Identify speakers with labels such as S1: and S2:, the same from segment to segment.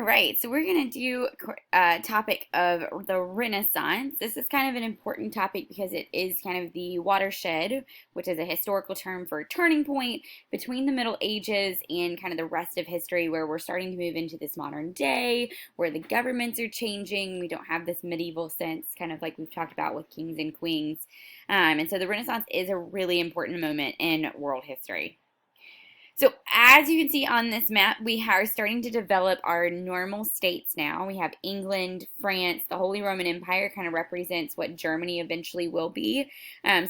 S1: right, so we're going to do a topic of the Renaissance. This is kind of an important topic because it is kind of the watershed, which is a historical term for a turning point between the Middle Ages and kind of the rest of history, where we're starting to move into this modern day, where the governments are changing. We don't have this medieval sense, kind of like we've talked about with kings and queens. And so the Renaissance is a really important moment in world history. So as you can see on this map, we are starting to develop our normal states now. We have England, France, the Holy Roman Empire kind of represents what Germany eventually will be.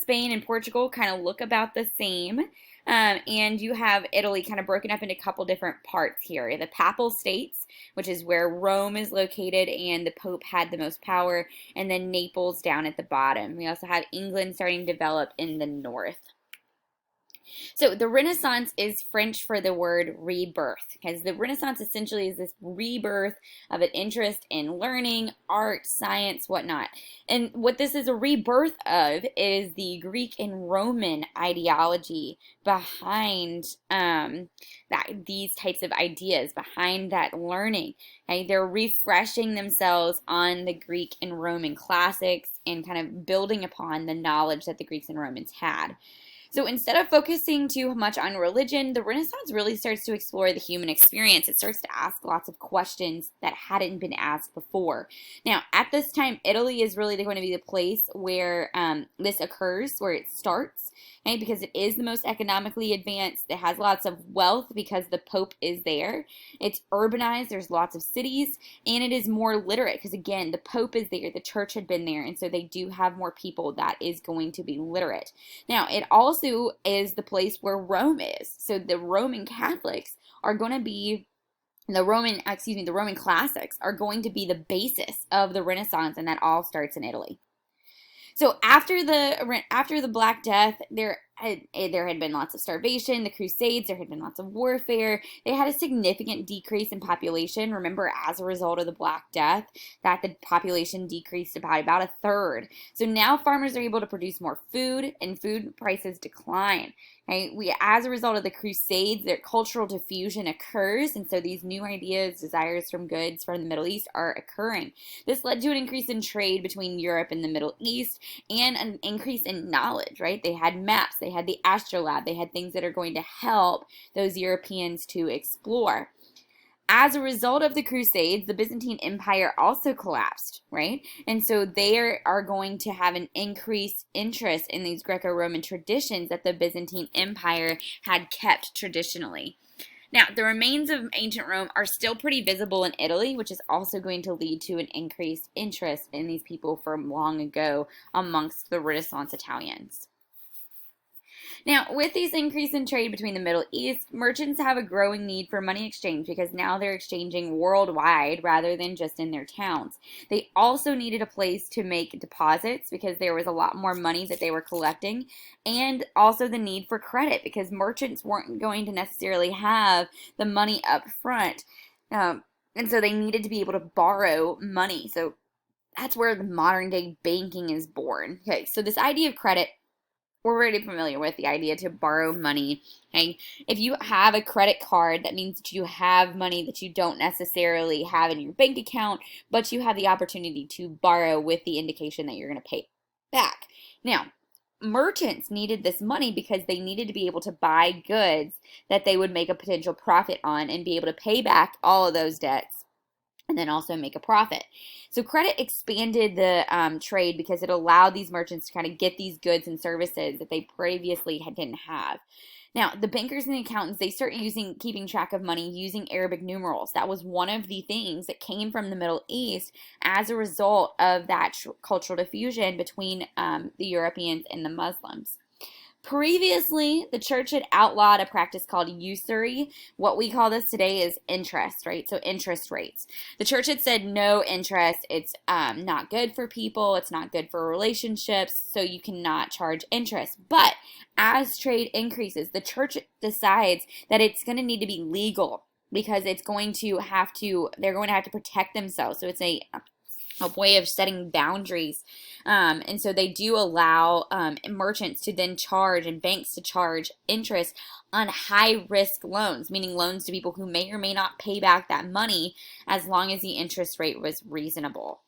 S1: Spain and Portugal kind of look about the same. And you have Italy kind of broken up into a couple different parts here. The Papal States, which is where Rome is located and the Pope had the most power, and then Naples down at the bottom. We also have England starting to develop in the north. So the Renaissance is French for the word rebirth, because the Renaissance essentially is this rebirth of an interest in learning, art, science, whatnot. And what this is a rebirth of is the Greek and Roman ideology behind these types of ideas, behind that learning. Okay? They're refreshing themselves on the Greek and Roman classics and kind of building upon the knowledge that the Greeks and Romans had. So instead of focusing too much on religion, the Renaissance really starts to explore the human experience. It starts to ask lots of questions that hadn't been asked before. Now, at this time, Italy is really going to be the place where this occurs, where it starts, okay, because it is the most economically advanced. It has lots of wealth because the Pope is there. It's urbanized. There's lots of cities, and it is more literate because, again, the Pope is there. The church had been there, and so they do have more people that is going to be literate. Now, it also is the place where Rome is. So the Roman Catholics are going to be the Roman classics are going to be the basis of the Renaissance, and that all starts in Italy. So after the Black Death, there had been lots of starvation, the Crusades, there had been lots of warfare. They had a significant decrease in population. Remember, as a result of the Black Death, that the population decreased by about a third. So now farmers are able to produce more food, and food prices decline. Right? As a result of the Crusades, their cultural diffusion occurs, and so these new ideas, desires from goods from the Middle East are occurring. This led to an increase in trade between Europe and the Middle East, and an increase in knowledge, right? They had maps, they had the astrolabe, they had things that are going to help those Europeans to explore. As a result of the Crusades, the Byzantine Empire also collapsed, right? And so they are going to have an increased interest in these Greco-Roman traditions that the Byzantine Empire had kept traditionally. Now, the remains of ancient Rome are still pretty visible in Italy, which is also going to lead to an increased interest in these people from long ago amongst the Renaissance Italians. Now, with these increase in trade between the Middle East, merchants have a growing need for money exchange because now they're exchanging worldwide rather than just in their towns. They also needed a place to make deposits because there was a lot more money that they were collecting, and also the need for credit because merchants weren't going to necessarily have the money up front, and so they needed to be able to borrow money. So that's where the modern day banking is born. Okay, so this idea of credit, we're already familiar with the idea to borrow money. Okay? If you have a credit card, that means that you have money that you don't necessarily have in your bank account, but you have the opportunity to borrow with the indication that you're going to pay back. Now, merchants needed this money because they needed to be able to buy goods that they would make a potential profit on and be able to pay back all of those debts and then also make a profit. So credit expanded the trade because it allowed these merchants to kind of get these goods and services that they previously didn't have. Now, the bankers and the accountants, they start keeping track of money using Arabic numerals. That was one of the things that came from the Middle East as a result of that cultural diffusion between the Europeans and the Muslims. Previously, the church had outlawed a practice called usury. What we call this today is interest, right? So interest rates. The church had said no interest. It's not good for people. It's not good for relationships. So you cannot charge interest. But as trade increases, the church decides that it's going to need to be legal because they're going to have to protect themselves. So it's a a way of setting boundaries. And so they do allow merchants to then charge and banks to charge interest on high risk loans, meaning loans to people who may or may not pay back that money as long as the interest rate was reasonable.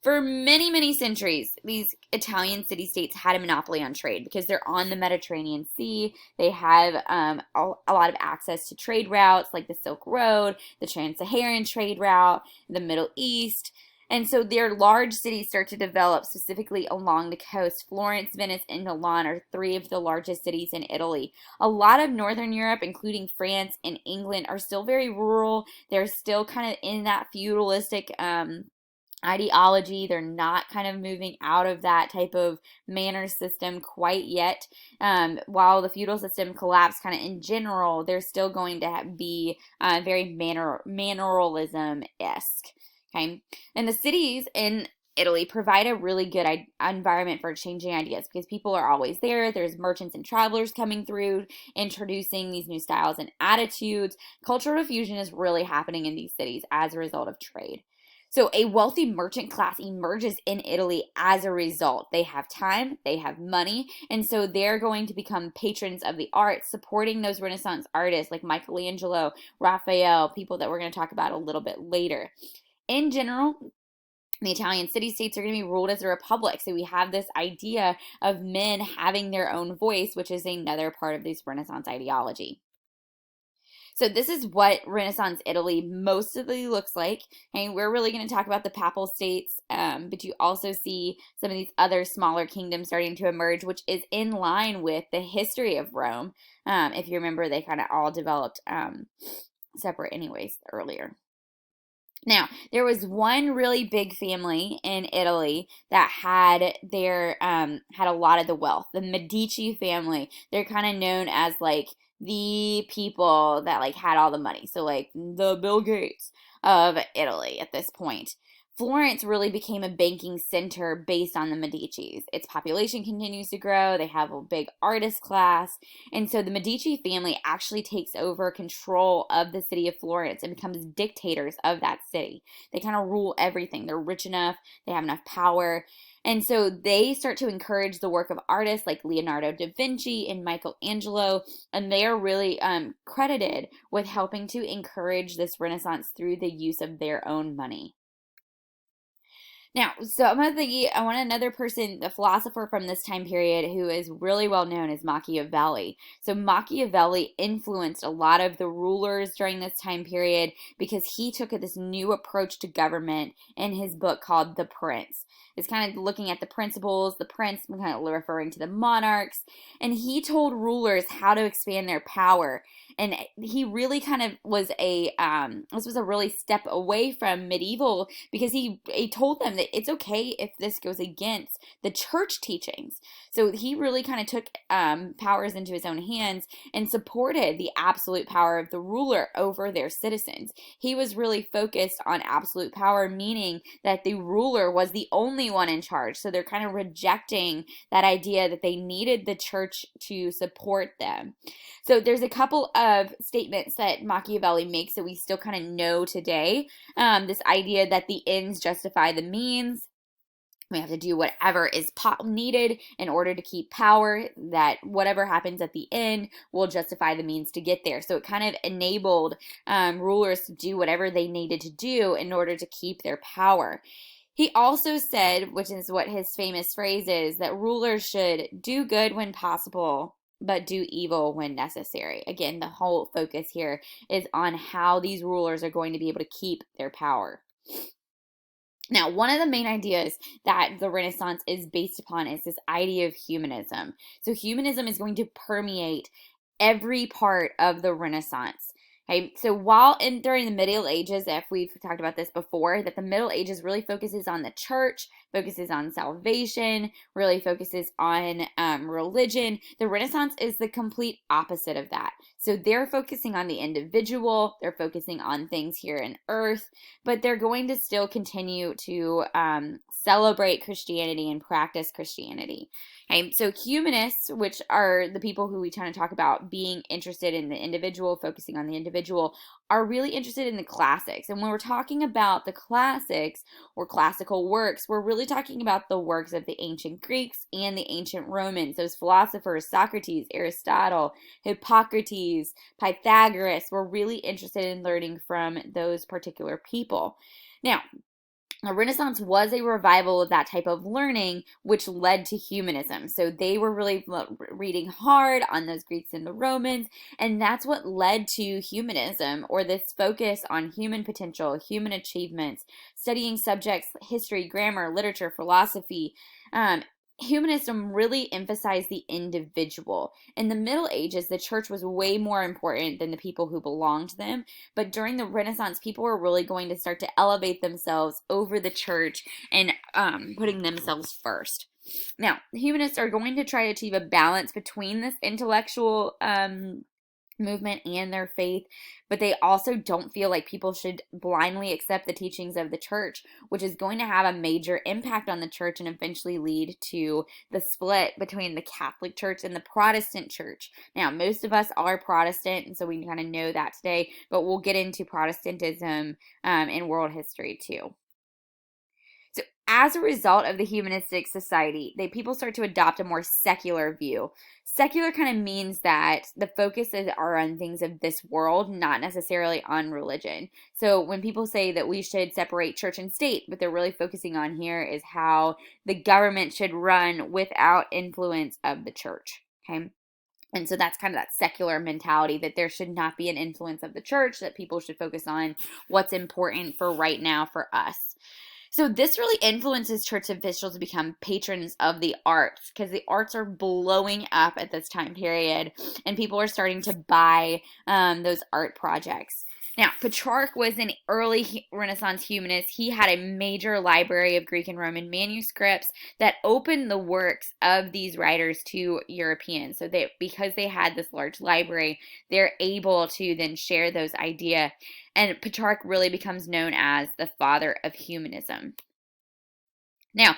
S1: For many, many centuries, these Italian city-states had a monopoly on trade because they're on the Mediterranean Sea. They have a lot of access to trade routes like the Silk Road, the Trans-Saharan trade route, the Middle East. And so their large cities start to develop specifically along the coast. Florence, Venice, and Milan are three of the largest cities in Italy. A lot of Northern Europe, including France and England, are still very rural. They're still kind of in that feudalistic ideology. They're not kind of moving out of that type of manor system quite yet. While the feudal system collapsed kind of in general, they're still going to be very manoralism-esque. Okay, and the cities in Italy provide a really good environment for changing ideas because people are always there. There's merchants and travelers coming through, introducing these new styles and attitudes. Cultural diffusion is really happening in these cities as a result of trade. So a wealthy merchant class emerges in Italy as a result. They have time, they have money, and so they're going to become patrons of the arts, supporting those Renaissance artists like Michelangelo, Raphael, people that we're going to talk about a little bit later. In general, the Italian city-states are going to be ruled as a republic. So we have this idea of men having their own voice, which is another part of this Renaissance ideology. So this is what Renaissance Italy mostly looks like. And we're really going to talk about the papal states, but you also see some of these other smaller kingdoms starting to emerge, which is in line with the history of Rome. If you remember, they kind of all developed separate anyways earlier. Now, there was one really big family in Italy that had had a lot of the wealth. The Medici family. They're kind of known as like the people that like had all the money. So like the Bill Gates of Italy at this point. Florence really became a banking center based on the Medicis. Its population continues to grow. They have a big artist class. And so the Medici family actually takes over control of the city of Florence and becomes dictators of that city. They kind of rule everything. They're rich enough. They have enough power. And so they start to encourage the work of artists like Leonardo da Vinci and Michelangelo, and they are really credited with helping to encourage this Renaissance through the use of their own money. Now, I want another person, the philosopher from this time period who is really well known is Machiavelli. So Machiavelli influenced a lot of the rulers during this time period because he took this new approach to government in his book called The Prince. It's kind of looking at the principles, the prince, kind of referring to the monarchs, and he told rulers how to expand their power. And he really kind of was this was a really step away from medieval because he told them that it's okay if this goes against the church teachings. So he really kind of took powers into his own hands and supported the absolute power of the ruler over their citizens. He was really focused on absolute power, meaning that the ruler was the only one in charge. So they're kind of rejecting that idea that they needed the church to support them. So there's a couple of statements that Machiavelli makes that we still kind of know today. This idea that the ends justify the means. We have to do whatever is needed in order to keep power, that whatever happens at the end will justify the means to get there. So it kind of enabled rulers to do whatever they needed to do in order to keep their power. He also said, which is what his famous phrase is, that rulers should do good when possible, but do evil when necessary. Again, the whole focus here is on how these rulers are going to be able to keep their power. Now, one of the main ideas that the Renaissance is based upon is this idea of humanism. So humanism is going to permeate every part of the Renaissance. Okay, so during the Middle Ages, if we've talked about this before, that the Middle Ages really focuses on the church, focuses on salvation, really focuses on religion. The Renaissance is the complete opposite of that. So they're focusing on the individual, they're focusing on things here in earth, but they're going to still continue to celebrate Christianity and practice Christianity. Okay, so humanists, which are the people who we tend to talk about being interested in the individual, focusing on the individual, are really interested in the classics. And when we're talking about the classics or classical works, we're really talking about the works of the ancient Greeks and the ancient Romans, those philosophers, Socrates, Aristotle, Hippocrates, Pythagoras. We're really interested in learning from those particular people. Now, the Renaissance was a revival of that type of learning, which led to humanism. So they were really reading hard on those Greeks and the Romans, and that's what led to humanism, or this focus on human potential, human achievements, studying subjects, history, grammar, literature, philosophy. Humanism really emphasized the individual. In the Middle Ages, the church was way more important than the people who belonged to them. But during the Renaissance, people were really going to start to elevate themselves over the church and putting themselves first. Now, the humanists are going to try to achieve a balance between this intellectual movement and their faith, but they also don't feel like people should blindly accept the teachings of the church, which is going to have a major impact on the church and eventually lead to the split between the Catholic Church and the Protestant Church. Now, most of us are Protestant, and so we kind of know that today, but we'll get into Protestantism in world history too. So as a result of the humanistic society, people start to adopt a more secular view. Secular kind of means that the focuses are on things of this world, not necessarily on religion. So when people say that we should separate church and state, what they're really focusing on here is how the government should run without influence of the church. Okay. And so that's kind of that secular mentality, that there should not be an influence of the church, that people should focus on what's important for right now for us. So this really influences church officials to become patrons of the arts, because the arts are blowing up at this time period, and people are starting to buy those art projects. Now, Petrarch was an early Renaissance humanist. He had a major library of Greek and Roman manuscripts that opened the works of these writers to Europeans. So because they had this large library, they're able to then share those ideas. And Petrarch really becomes known as the father of humanism. Now,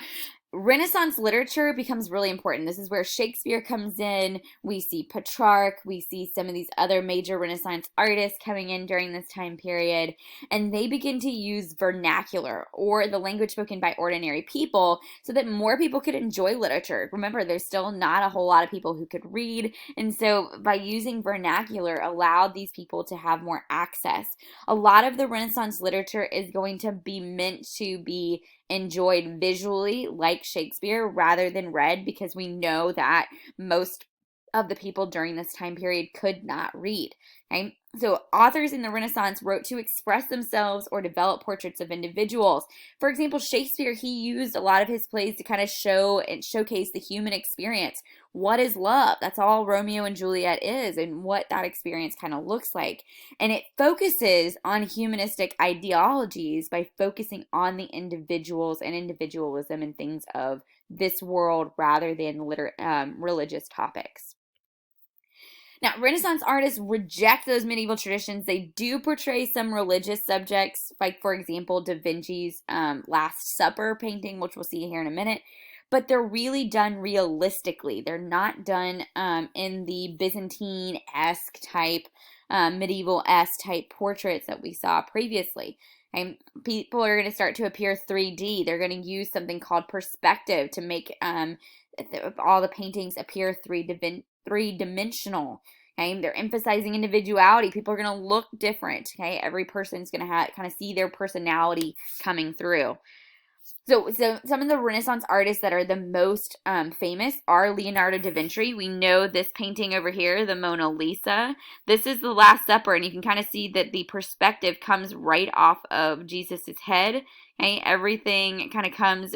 S1: Renaissance literature becomes really important. This is where Shakespeare comes in. We see Petrarch. We see some of these other major Renaissance artists coming in during this time period. And they begin to use vernacular, or the language spoken by ordinary people, so that more people could enjoy literature. Remember, there's still not a whole lot of people who could read. And so by using vernacular, allowed these people to have more access. A lot of the Renaissance literature is going to be meant to be enjoyed visually, like Shakespeare, rather than read, because we know that most of the people during this time period could not read. Right? So authors in the Renaissance wrote to express themselves or develop portraits of individuals. For example, Shakespeare, he used a lot of his plays to kind of show and showcase the human experience. What is love? That's all Romeo and Juliet is, and what that experience kind of looks like. And it focuses on humanistic ideologies by focusing on the individuals and individualism and things of this world rather than religious topics. Now, Renaissance artists reject those medieval traditions. They do portray some religious subjects, like, for example, Da Vinci's Last Supper painting, which we'll see here in a minute. But they're really done realistically. They're not done in the Byzantine-esque type, medieval-esque type portraits that we saw previously. And people are going to start to appear 3D. They're going to use something called perspective to make all the paintings appear three-dimensional. Okay, they're emphasizing individuality. People are going to look different. Okay, every person's going to kind of see their personality coming through. So some of the Renaissance artists that are the most famous are Leonardo da Vinci. We know this painting over here, the Mona Lisa. This is the Last Supper, and you can kind of see that the perspective comes right off of Jesus's head. Okay, everything kind of comes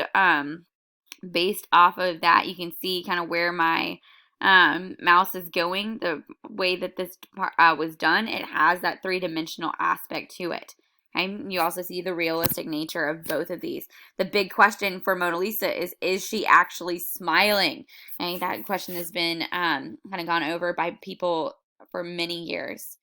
S1: based off of that. You can see kind of where my mouse is going. The way that this was done, it has that three-dimensional aspect to it. Okay? You also see the realistic nature of both of these. The big question for Mona Lisa is she actually smiling? Okay? That question has been kind of gone over by people for many years.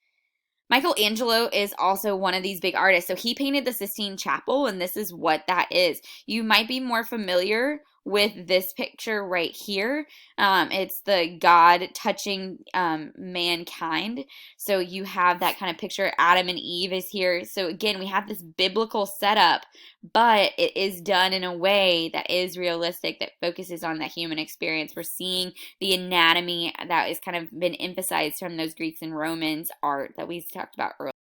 S1: Michelangelo is also one of these big artists. So he painted the Sistine Chapel, and this is what that is. You might be more familiar with this picture right here. It's the God touching mankind. So you have that kind of picture. Adam and Eve is here. So again, we have this biblical setup, but it is done in a way that is realistic, that focuses on that human experience. We're seeing the anatomy that has kind of been emphasized from those Greeks and Romans art that we talked about earlier.